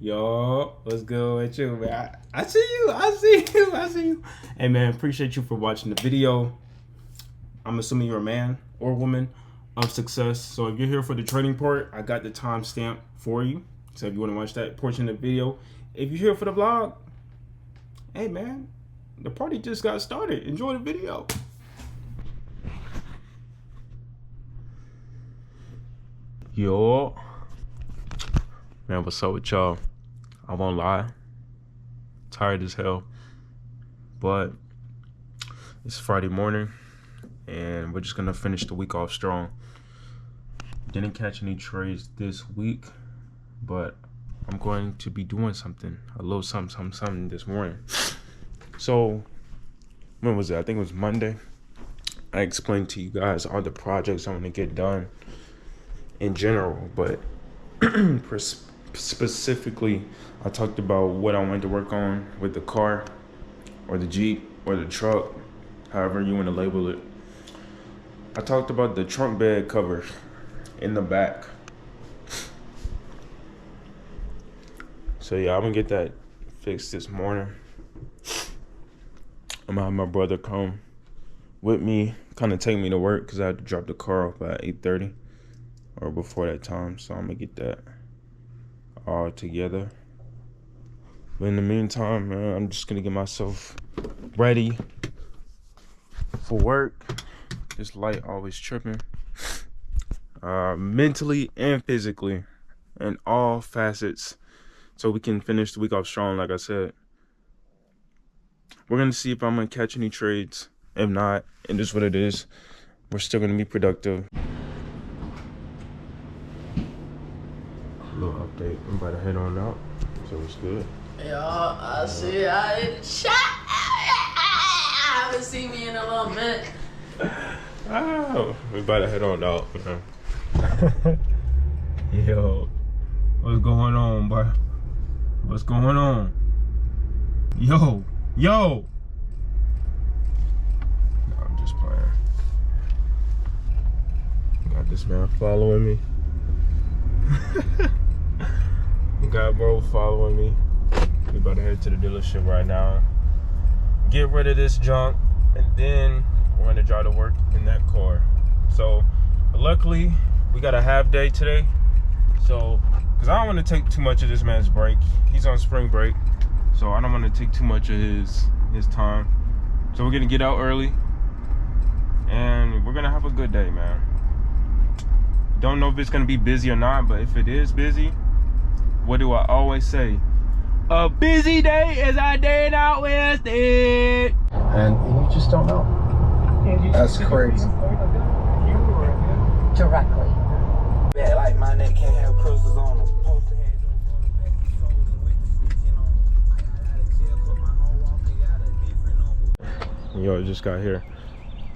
Yo, what's good with you, man? I see you. Hey, man, appreciate you for watching the video. I'm assuming you're a man or woman of success. So if you're here for the trading part, I got the timestamp for you. So if you want to watch that portion of the video. If you're here for the vlog, hey, man, the party just got started. Enjoy the video. Yo. Man, what's up with y'all? I won't lie. Tired as hell. But it's Friday morning and we're just gonna finish the week off strong. Didn't catch any trades this week, but I'm going to be doing something, a little something this morning. So when was it? I think it was Monday. I explained to you guys all the projects I want to get done in general, but specifically I talked about what I wanted to work on with the car or the Jeep or the truck, however you want to label it. I talked about the trunk bed cover in the back. So yeah, I'm gonna get that fixed this morning. I'm gonna have my brother come with me, kind of take me to work because I had to drop the car off at 8:30 or before that time. So I'm gonna get that all together. But in the meantime, man, I'm just gonna get myself ready for work. This light always tripping. Mentally and physically, in all facets, so we can finish the week off strong. Like I said, we're gonna see if I'm gonna catch any trades. If not, it is what it is. We're still gonna be productive. Little update. I'm about to head on out, so it's good. Yo, I see I in the chat. I haven't seen me in a little minute. Oh, we about to head on out, man. Yo, what's going on, boy? What's going on? Yo. No, I'm just playing. Got this man following me. Got bro following me. We about to head to the dealership right now. Get rid of this junk, and then we're gonna drive to work in that car. So luckily we got a half day today. So, cause I don't want to take too much of this man's break. He's on spring break, so I don't want to take too much of his time. So we're gonna get out early, and we're gonna have a good day, man. Don't know if it's gonna be busy or not, but if it is busy, what do I always say? A busy day is a day not wasted. And you just don't know. That's crazy. Directly. Yeah, like my neck can't have crystals on them. Yo, I just got here.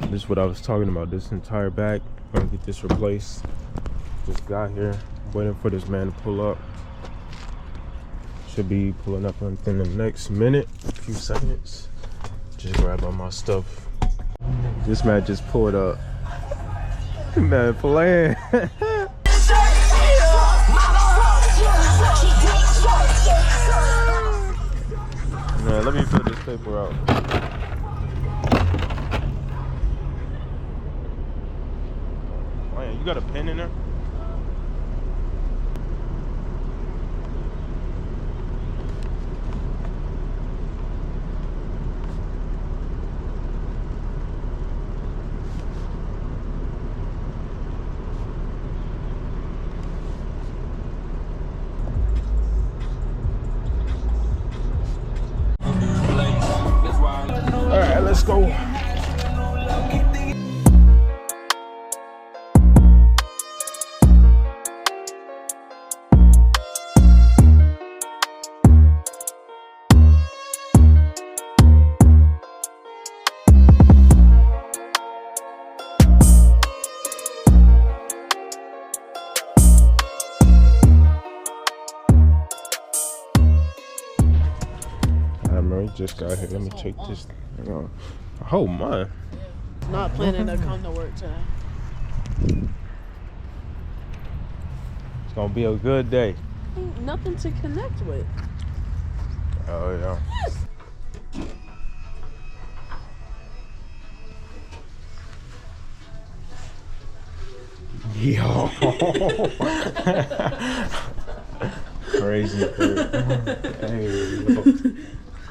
This is what I was talking about. This entire back, I'm gonna get this replaced. Just got here, waiting for this man to pull up. Should be pulling up within the next minute, a few seconds. Just grab all my stuff. This man just pulled up. Man, playing. Man, let me fill this paper out. Man, you got a pen in there? Alright, let's go. Just got here. Let me check this. Oh my. Not planning to come to work today. It's gonna be a good day. nothing to connect with. Oh yeah. Yo. Crazy. Hey, look.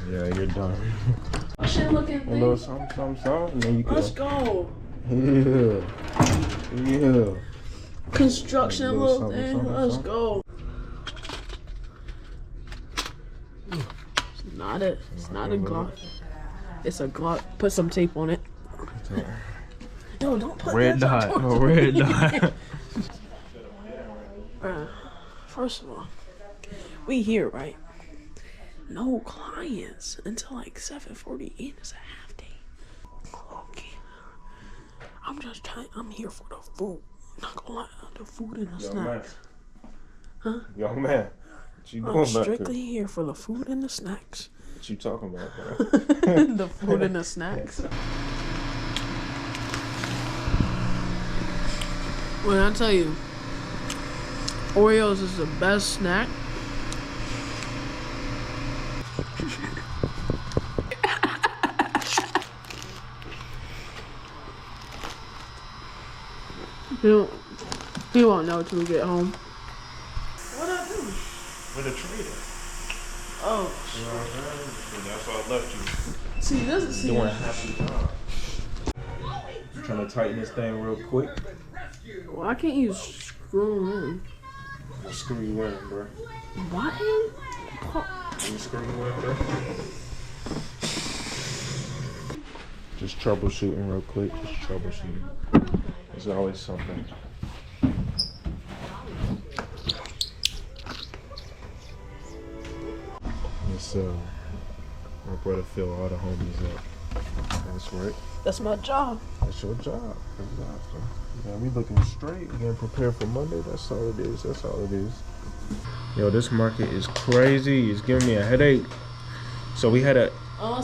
Yeah, you're done. Shit looking A thing. little something, and then you can. Let's go. Yeah. Construction A little something, thing. something, Let's something. go. It's not a. It's not a Glock. It's a Glock. Put some tape on it. No, don't put Red that. dot. Oh, red dot. First of all, we here, right? No clients until like 7:48. It's a half day. Okay. I'm here for the food. Not gonna lie, the food and the snacks. Huh? Young man. What you doing I'm back there? strictly here for the food and the snacks. What you talking about, bro? The food and the snacks. When I tell you, Oreos is the best snack. He won't know till we get home. What I do? With a trader. Oh. You know what I'm saying? That's why I left you. See, this is Doing half the job. I'm trying to tighten this thing real quick. Why can't you screw them in? I'll screw you in, bro. What? Let me screw you in, bro. Just troubleshooting real quick. Just troubleshooting. There's always something. It's my brother fill all the homies up. That's right. That's my job. That's your job. Exactly. Yeah, we looking straight. We getting prepared for Monday. That's all it is. That's all it is. Yo, this market is crazy. It's giving me a headache. So we had a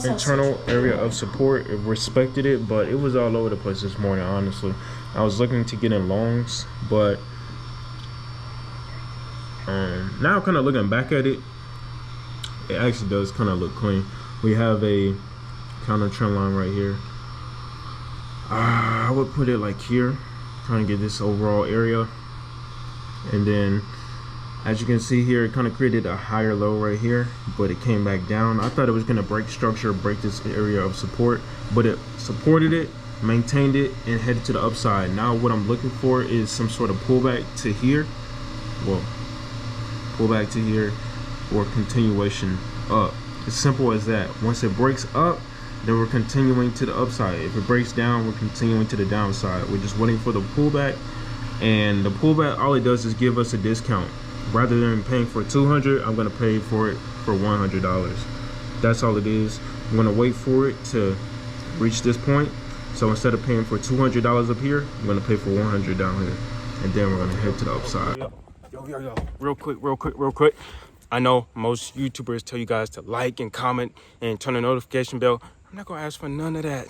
internal area of support. It respected it, but it was all over the place this morning, honestly. I was looking to get in longs, but now kind of looking back at it, it actually does kind of look clean. We have a counter trend line right here. I would put it like here, trying to get this overall area, and then as you can see here, it kind of created a higher low right here, but it came back down. I thought it was going to break structure, break this area of support, but it supported it, maintained it, and headed to the upside. Now what I'm looking for is some sort of pullback to here, well, pullback to here, or continuation up. As simple as that. Once it breaks up, then we're continuing to the upside. If it breaks down, we're continuing to the downside. We're just waiting for the pullback, and the pullback, all it does is give us a discount. Rather than paying for $200, I'm gonna pay for it for $100. That's all it is. I'm gonna wait for it to reach this point. So instead of paying for $200 up here, I'm gonna pay for $100 down here, and then we're gonna head to the upside. Yo. Real quick. I know most YouTubers tell you guys to like and comment and turn the notification bell. I'm not gonna ask for none of that.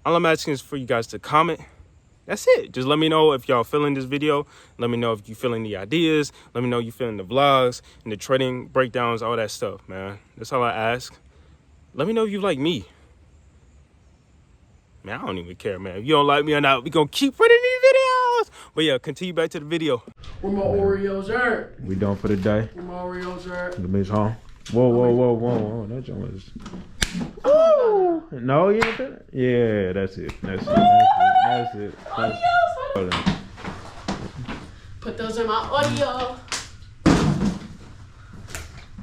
All I'm asking is for you guys to comment. That's it. Just let me know if y'all feeling this video. Let me know if you feeling the ideas. Let me know you feeling the vlogs and the trading breakdowns, all that stuff, man. That's all I ask. Let me know if you like me. Man, I don't even care, man. If you don't like me or not, we gonna keep putting these videos. But yeah, continue back to the video. Where my Oreos at? We done for the day. Where my Oreos at? The bitch home. Whoa. That joint was. Oh no, you ain't that? Yeah, that's it. That's it. Put those in my audio.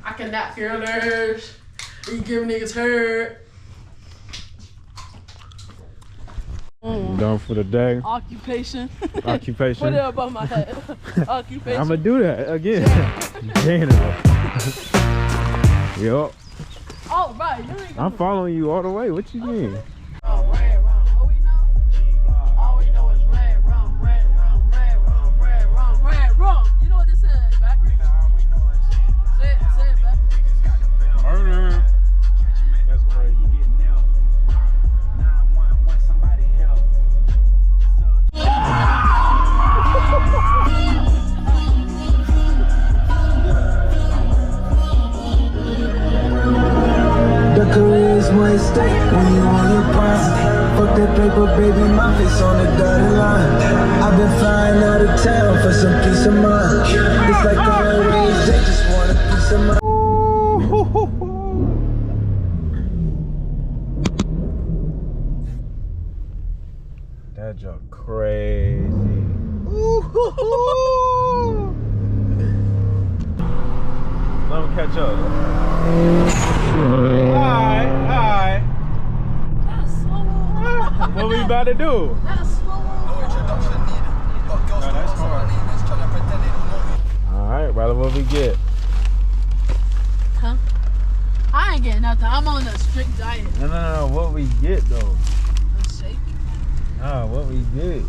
I can knock your nerves. You give niggas hurt. Done for the day. Occupation. Put it above my head. Occupation. I'm gonna do that again. Janitor. Yup. Oh, right. I'm following you all the way. What you mean? Oh, red rum. What we know? All we know is red rum. You know what this is backwards? Say it backwards. Murder. That's crazy. That's my estate when you on your prime. Fuck that paper, baby, my face on the dotted line. I've been flying out of town for some peace of mind. It's like always, they just want a piece of mind. That joke crazy. Let him catch up. Alright. That's slow. What we about to do? That's slow. No, that's hard. Alright, brother, what we get? Huh? I ain't getting nothing. I'm on a strict diet. No. What we get though? A shake. Ah, what we get?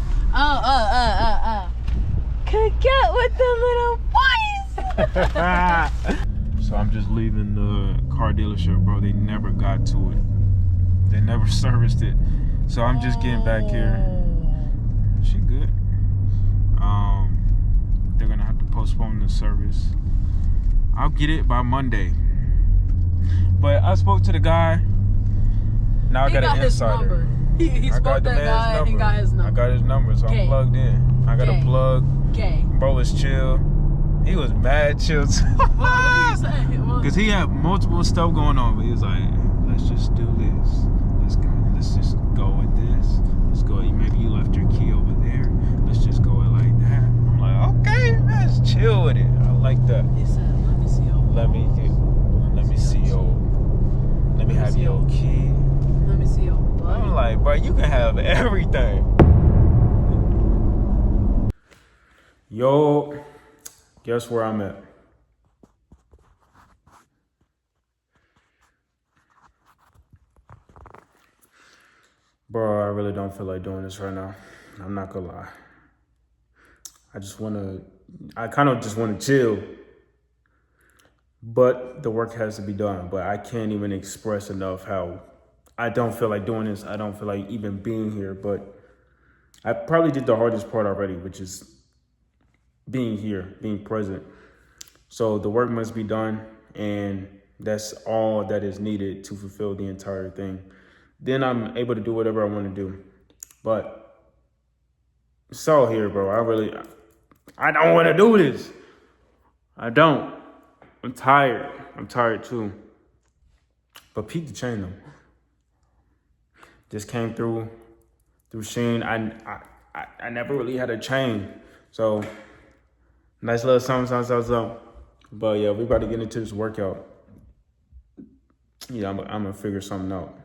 Cook out with the little boys. So I'm just leaving the car dealership, bro. They never got to it. They never serviced it. So I'm just getting back here. She good? They're gonna have to postpone the service. I'll get it by Monday. But I spoke to the guy. Now I got an insider. He spoke to that guy and got his number. I got his number, so I'm plugged in. I got a plug. Okay. Bro was chill. He was mad chill too. What you say? Because he had multiple stuff going on, but he was like, let's just do this. Let's just go with this. Let's go. Maybe you left your key over there. Let's just go it like that. I'm like, okay, let's chill with it. I like that. He said, let me see your Let me see your. Let me have your key. Let me see your butt. I'm like, bro, you can have everything. Yo, guess where I'm at? Bro, I really don't feel like doing this right now. I'm not gonna lie. I kind of just want to chill. But the work has to be done. But I can't even express enough how I don't feel like doing this. I don't feel like even being here. But I probably did the hardest part already, which is being here, being present. So the work must be done. And that's all that is needed to fulfill the entire thing. Then I'm able to do whatever I want to do. But it's all here, bro. I don't want to do this. I don't. I'm tired. I'm tired too. But peep the chain though. Just came through Sheen. I never really had a chain. So nice little something. But yeah, we about to get into this workout. Yeah, I'm gonna figure something out.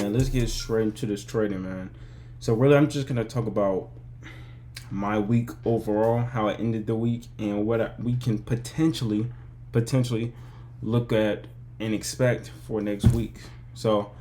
Let's get straight into this trading, man. So really, I'm just gonna talk about my week overall, how I ended the week, and what we can potentially look at and expect for next week. So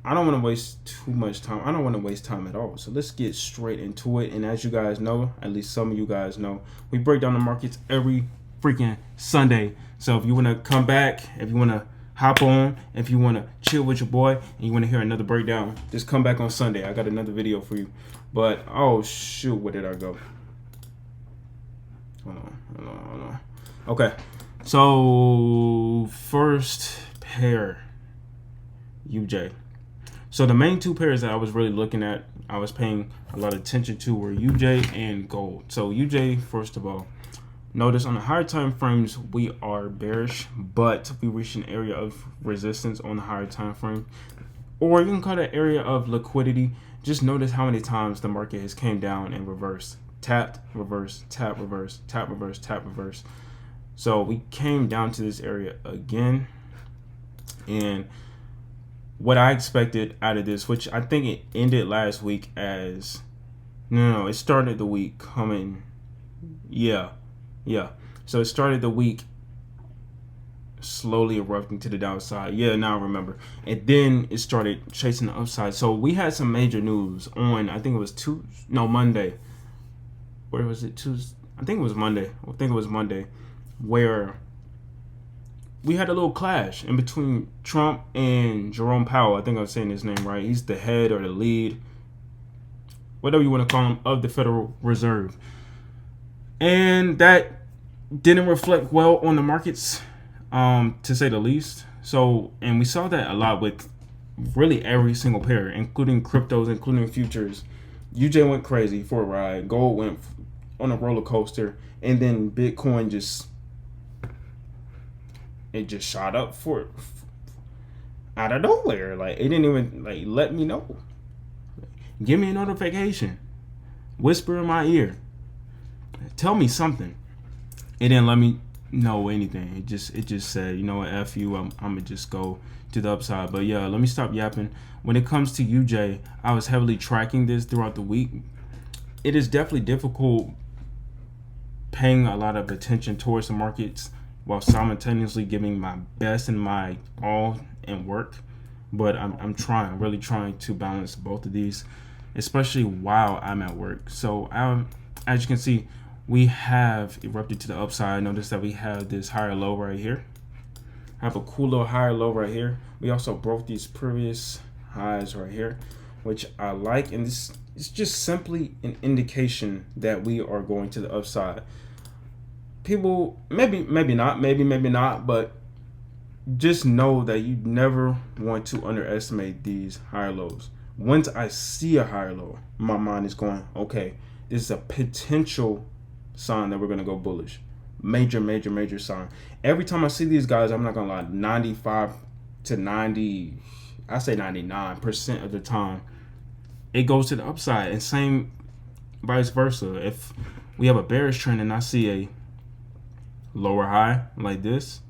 I don't want to waste too much time. I don't want to waste time at all. So let's get straight into it. And as you guys know, at least some of you guys know, we break down the markets every freaking Sunday. So if you want to come back, if you want to hop on, if you want to chill with your boy and you want to hear another breakdown, just come back on Sunday. I got another video for you. But oh shoot, where did I go? Hold on. Okay, so first pair, UJ. So the main two pairs that I was really looking at, I was paying a lot of attention to, were UJ and gold. So UJ, first of all, notice on the higher time frames we are bearish, but we reached an area of resistance on the higher time frame, or you can call it area of liquidity. Just notice how many times the market has came down and reversed, tapped, reverse, tap, reverse, tap, reverse, tap, reverse. So we came down to this area again, and what I expected out of this, which I think it ended last week as, no, it started the week coming, yeah. So it started the week slowly erupting to the downside. Yeah, now I remember. And then it started chasing the upside. So we had some major news on, I think it was Monday. Where was it? Tuesday? I think it was Monday, where we had a little clash in between Trump and Jerome Powell. I think I'm saying his name right. He's the head or the lead, whatever you want to call him, of the Federal Reserve. And that didn't reflect well on the markets, to say the least. So, and we saw that a lot with really every single pair, including cryptos, including futures. UJ went crazy for a ride. Gold went on a roller coaster. And then Bitcoin just shot up for out of nowhere. Like, it didn't even let me know. Give me a notification. Whisper in my ear. Tell me something. It didn't let me know anything. It just said, you know what, F you, I'm gonna just go to the upside. But yeah, let me stop yapping. When it comes to UJ, I was heavily tracking this throughout the week. It is definitely difficult paying a lot of attention towards the markets while simultaneously giving my best and my all in work. But I'm really trying to balance both of these, especially while I'm at work. So as you can see, we have erupted to the upside. Notice that we have this higher low right here. I have a cool little higher low right here. We also broke these previous highs right here, which I like. And this is just simply an indication that we are going to the upside. People, maybe not, but just know that you never want to underestimate these higher lows. Once I see a higher low, my mind is going, okay, this is a potential sign that we're going to go bullish. Major sign. Every time I see these guys, I'm not going to lie, 95 to 90, I say 99% of the time, it goes to the upside. And same vice versa. If we have a bearish trend and I see a lower high like this,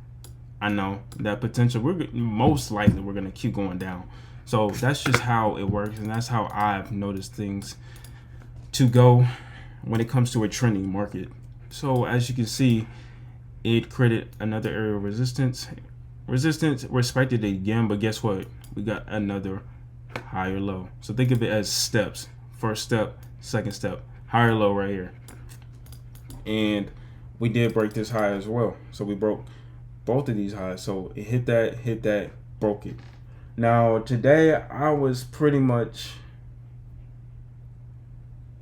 I know that potential, most likely we're going to keep going down. So that's just how it works, and that's how I've noticed things to go when it comes to a trending market. So as you can see, it created another area of resistance, respected it again, but guess what? We got another higher low. So think of it as steps. First step, second step, higher low right here. And we did break this high as well. So we broke both of these highs. So it hit that, broke it. Now today I was pretty much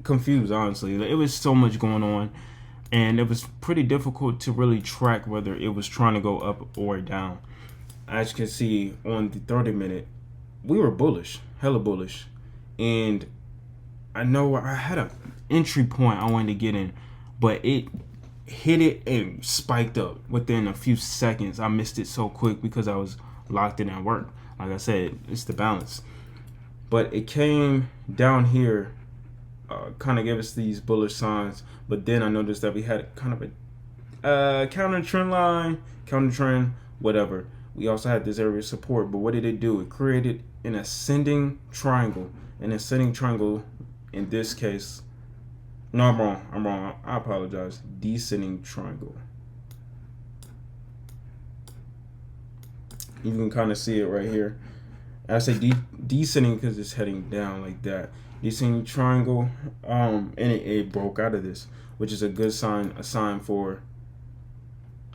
confused, honestly. It was so much going on, and it was pretty difficult to really track whether it was trying to go up or down. As you can see on the 30-minute, we were bullish, hella bullish. And I know I had an entry point I wanted to get in, but it hit it and spiked up within a few seconds. I missed it so quick because I was locked in at work. Like I said, it's the balance. But it came down here, kind of gave us these bullish signs. But then I noticed that we had kind of a counter trend line, counter trend, whatever. We also had this area of support. But what did it do? It created an ascending triangle. An ascending triangle in this case. No, I'm wrong. I apologize. Descending triangle. You can kind of see it right here. I say descending because it's heading down like that. Descending triangle, and it broke out of this, which is a good sign, a sign for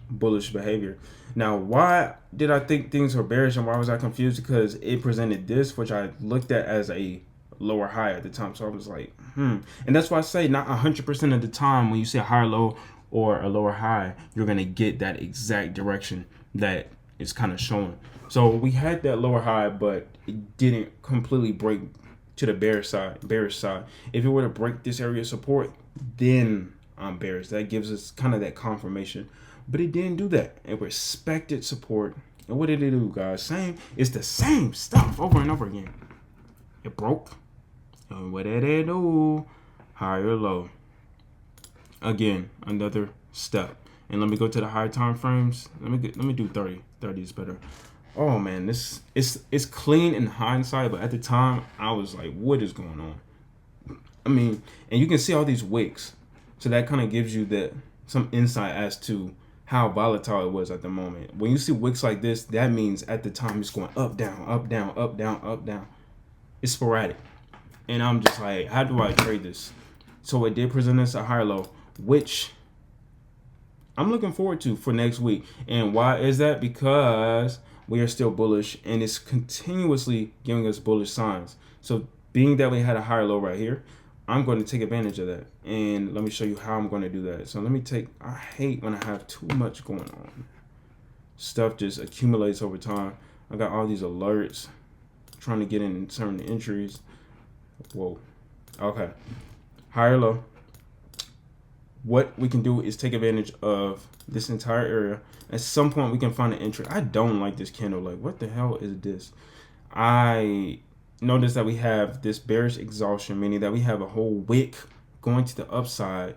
bullish behavior. Now, why did I think things were bearish and why was I confused? Because it presented this, which I looked at as a lower high at the time. So I was like, And that's why I say not 100% of the time when you see a higher low or a lower high, you're going to get that exact direction that it's kind of showing. So we had that lower high, but it didn't completely break to the bearish side. If it were to break this area of support, then I'm bearish. That gives us kind of that confirmation. But it didn't do that. It respected support. And what did it do, guys? It's the same stuff over and over again. It broke. And what did it do? Higher low. Again, another step. And let me go to the higher time frames. Let me do 30. 30 is better. Oh man, it's clean in hindsight, but at the time I was like, what is going on? I mean, and you can see all these wicks. So that kind of gives you some insight as to how volatile it was at the moment. When you see wicks like this, that means at the time it's going up, down, up, down, up, down, up, down. It's sporadic. And I'm just like, how do I trade this? So it did present us a higher low, which I'm looking forward to for next week. And why is that? Because we are still bullish and it's continuously giving us bullish signs. So being that we had a higher low right here, I'm going to take advantage of that. And let me show you how I'm going to do that. So I hate when I have too much going on. Stuff just accumulates over time. I got all these alerts trying to get in certain entries. Whoa. Okay. Higher low. What we can do is take advantage of this entire area. At some point we can find an entry. I don't like this candle. Like, what the hell is this? I notice that we have this bearish exhaustion, meaning that we have a whole wick going to the upside,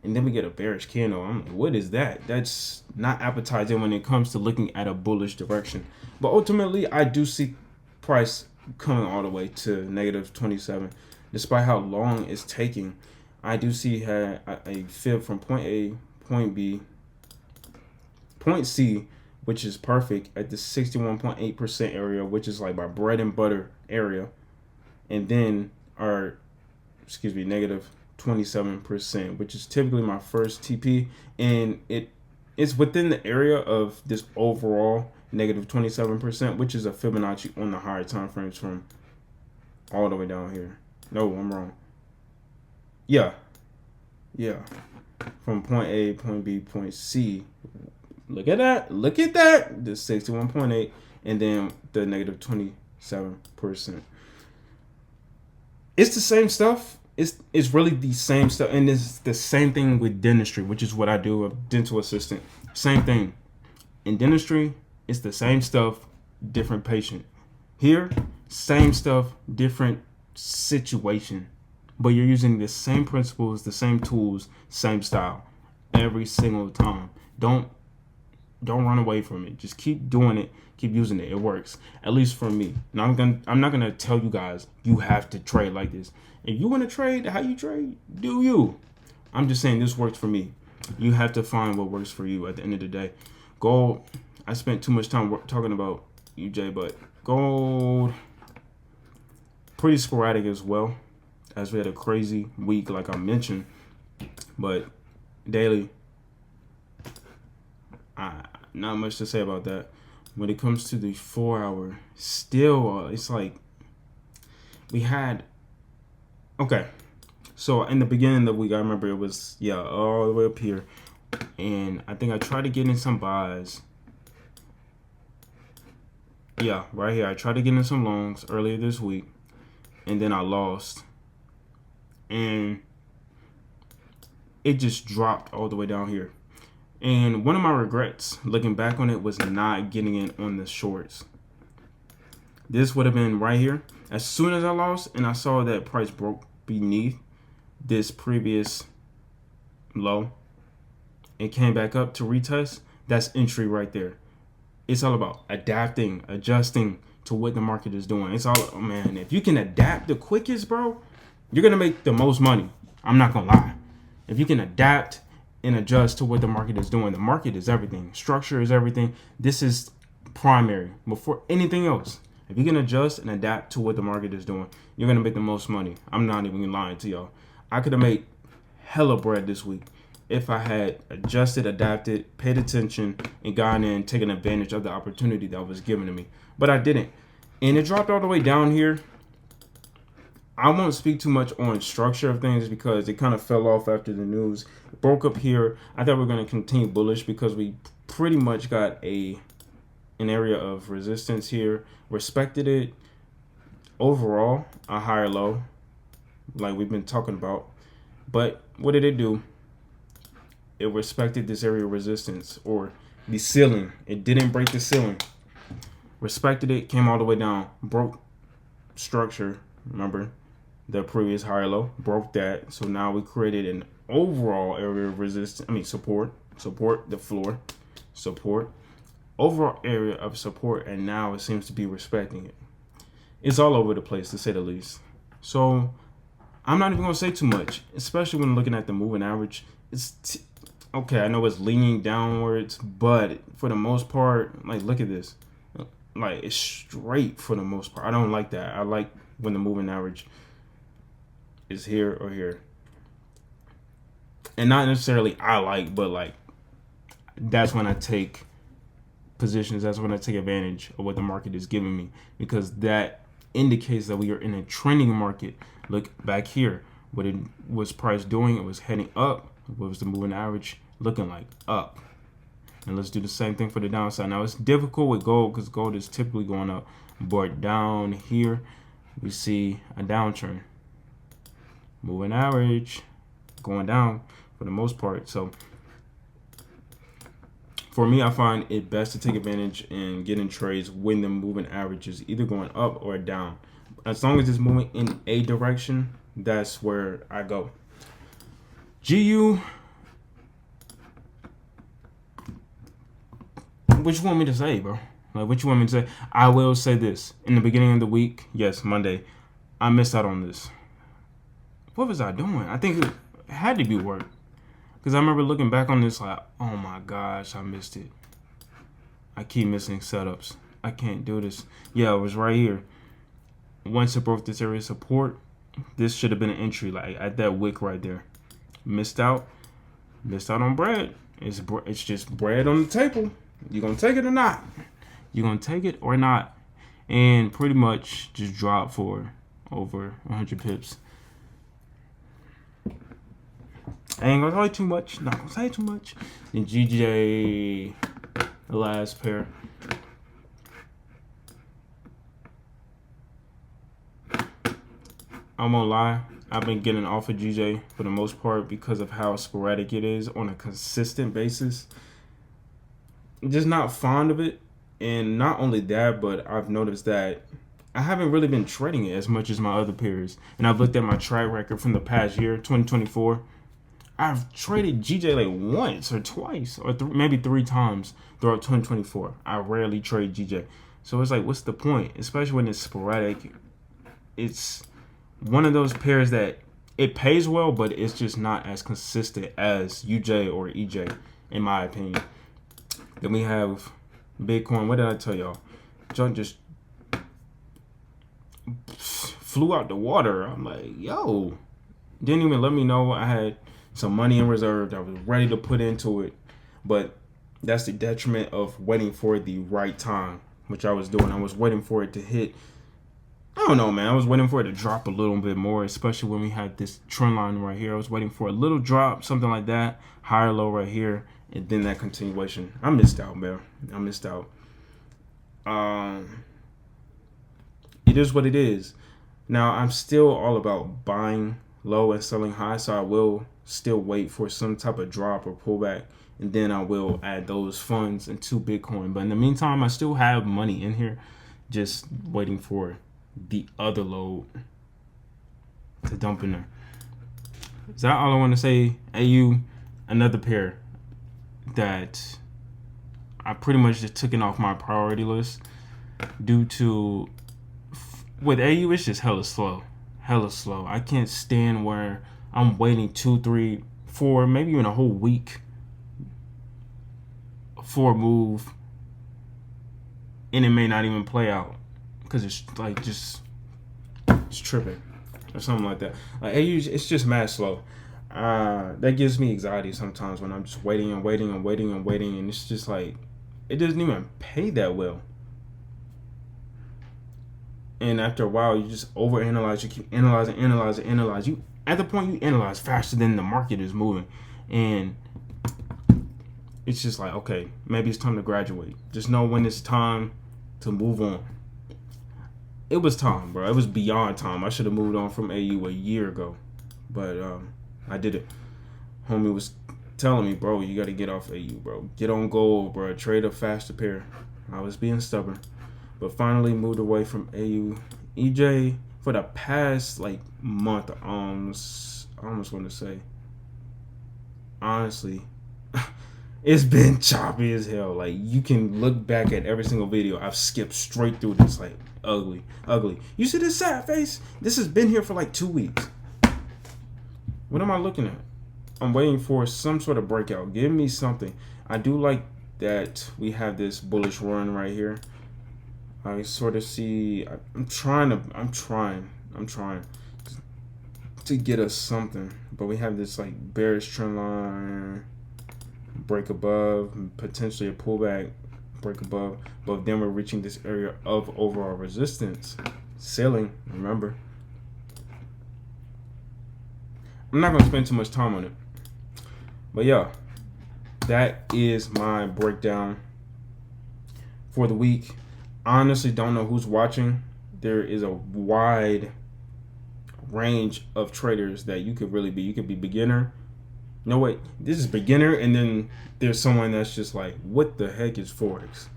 and then we get a bearish candle. I'm like, what is that? That's not appetizing when it comes to looking at a bullish direction. But ultimately, I do see price coming all the way to -27, despite how long it's taking. I do see a fib from point A, point B, point C, which is perfect at the 61.8% area, which is like my bread and butter area, and then -27%, which is typically my first TP, and it's within the area of this overall -27%, which is a Fibonacci on the higher time frames from all the way down here. No, I'm wrong. Yeah, from point A, point B, point C. Look at that. The 61.8 and then the -27%. It's the same stuff. It's really the same stuff, and it's the same thing with dentistry, which is what I do, a dental assistant. Same thing. In dentistry, it's the same stuff, different patient. Here, same stuff, different situation. But you're using the same principles, the same tools, same style every single time. Don't run away from it. Just keep doing it. Keep using it. It works. At least for me. Now I'm not gonna tell you guys you have to trade like this. If you want to trade how you trade, do you. I'm just saying this works for me. You have to find what works for you at the end of the day. Gold. I spent too much time talking about UJ, but gold pretty sporadic as well, as we had a crazy week like I mentioned. But daily, not much to say about that. When it comes to the 4 hour, still it's like we had, okay, so in the beginning of the week, I remember it was all the way up here, and I think I tried to get in some buys. Right here I tried to get in some longs earlier this week, and then I lost, and it just dropped all the way down here. And one of my regrets looking back on it was not getting in on the shorts. This would have been right here. As soon as I lost and I saw that price broke beneath this previous low, it came back up to retest. That's entry right there. It's all about adapting, adjusting to what the market is doing. It's all, man, if you can adapt the quickest, bro, you're going to make the most money. I'm not going to lie. If you can adapt and adjust to what the market is doing. The market is everything. Structure is everything. This is primary before anything else. If you can adjust and adapt to what the market is doing, you're going to make the most money. I'm not even lying to y'all. I could have made hella bread this week if I had adjusted, adapted, paid attention, and gone in, taken advantage of the opportunity that was given to me. But I didn't. And it dropped all the way down here. I won't speak too much on structure of things because it kind of fell off after the news. It broke up here. I thought we were going to continue bullish because we pretty much got a an area of resistance here, respected it overall, a higher low, like we've been talking about. But what did it do? It respected this area of resistance, or the ceiling. It didn't break the ceiling. Respected it, came all the way down, broke structure. Remember the previous higher low, broke that. So now we created an overall area of resistance. Support the floor, support, overall area of support, and now it seems to be respecting it. It's all over the place, to say the least. So I'm not even gonna say too much, especially when looking at the moving average. It's okay. I know it's leaning downwards, but for the most part, like, look at this. Like, it's straight for the most part. I don't like that. I like when the moving average is here or here. And not necessarily I like, but like, that's when I take positions. That's when I take advantage of what the market is giving me, because that indicates that we are in a trending market. Look back here. What it was price doing, it was heading up. What was the moving average looking like? Up. And let's do the same thing for the downside. Now, it's difficult with gold because gold is typically going up, but down here we see a downturn. Moving average going down for the most part. So for me, I find it best to take advantage and get in trades when the moving average is either going up or down. As long as it's moving in a direction, that's where I go. GU, what you want me to say, bro? Like, what you want me to say? I will say this. In the beginning of the week, yes, Monday, I missed out on this. What was I doing? I think it had to be work. Because I remember looking back on this like, oh my gosh, I missed it. I keep missing setups. I can't do this. Yeah, it was right here. Once it broke this area of support, this should have been an entry, like at that wick right there. Missed out on bread. It's just bread on the table. You gonna take it or not? You gonna take it or not? And pretty much just dropped for over 100 pips. I ain't gonna say too much. Not gonna say too much. And GJ, the last pair. I'm gonna lie. I've been getting off of GJ for the most part because of how sporadic it is on a consistent basis. Just not fond of it. And not only that, but I've noticed that I haven't really been trading it as much as my other peers. And I've looked at my track record from the past year, 2024. I've traded GJ like once or twice or maybe 3 times throughout 2024. I rarely trade GJ. So it's like, what's the point? Especially when it's sporadic. It's one of those pairs that it pays well, but it's just not as consistent as UJ or EJ, in my opinion. Then we have Bitcoin. What did I tell y'all? John just flew out the water. I'm like, yo. Didn't even let me know I had some money in reserve. I was ready to put into it. But that's the detriment of waiting for the right time, which I was doing. I was waiting for it to hit. I don't know, man. I was waiting for it to drop a little bit more, especially when we had this trend line right here. I was waiting for a little drop, something like that, higher low right here, and then that continuation. I missed out, man. I missed out. It is what it is. Now, I'm still all about buying low and selling high, so I will still wait for some type of drop or pullback, and then I will add those funds into Bitcoin. But in the meantime, I still have money in here, just waiting for the other load to dump in there. Is that all I want to say? AU, another pair that I pretty much just took it off my priority list due to, with AU, it's just hella slow. I can't stand where I'm waiting 2, 3, 4, maybe even a whole week for a move, and it may not even play out because it's like it's tripping or something like that. Like AU, it's just mad slow. That gives me anxiety sometimes when I'm just waiting, and it's just like it doesn't even pay that well. And after a while, you just overanalyze. You keep analyzing. You at the point you analyze faster than the market is moving, and it's just like, okay, maybe it's time to graduate. Just know when it's time to move on. It was time, bro. It was beyond time. I should have moved on from AU a year ago, but I did it. Homie was telling me, bro, you got to get off AU, bro. Get on gold, bro. Trade a faster pair. I was being stubborn, but finally moved away from AU. EJ for the past like month. I almost want to say, honestly, it's been choppy as hell. Like, you can look back at every single video. I've skipped straight through this, like, ugly. You see this sad face? This has been here for like 2 weeks. What am I looking at? I'm waiting for some sort of breakout. Give me something. I do like that we have this bullish run right here. I sort of see, I'm trying to get us something, but we have this like bearish trend line, break above, potentially a pullback, break above, but then we're reaching this area of overall resistance, ceiling. Remember, I'm not going to spend too much time on it, but yeah, that is my breakdown for the week. Honestly, don't know who's watching. There is a wide range of traders that you could really be. You could be beginner. No, wait, this is beginner, and then there's someone that's just like, what the heck is Forex?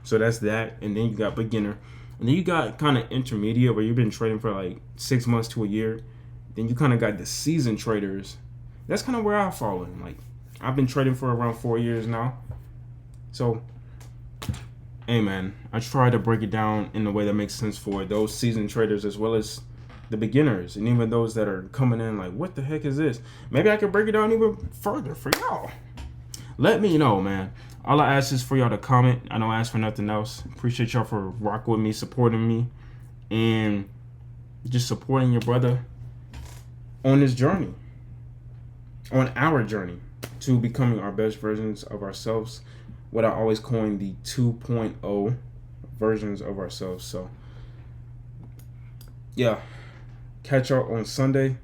So that's that, and then you got beginner, and then you got kind of intermediate where you've been trading for like 6 months to a year. Then you kind of got the seasoned traders. That's kind of where I fall in. Like, I've been trading for around 4 years now. So, hey man, I try to break it down in a way that makes sense for those seasoned traders as well as the beginners, and even those that are coming in like, what the heck is this? Maybe I could break it down even further for y'all. Let me know, man. All I ask is for y'all to comment. I don't ask for nothing else. Appreciate y'all for rocking with me, supporting me, and just supporting your brother on this journey, on our journey to becoming our best versions of ourselves, what I always coin the 2.0 versions of ourselves. So yeah, catch y'all on Sunday.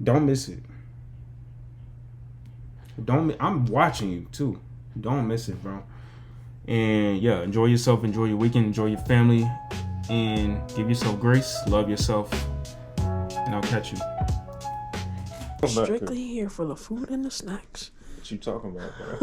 Don't miss it. I'm watching you too. Don't miss it, bro. And yeah, enjoy yourself, enjoy your weekend, enjoy your family, and give yourself grace, love yourself, and I'll catch you. Strictly here for the food and the snacks. What you talking about, bro?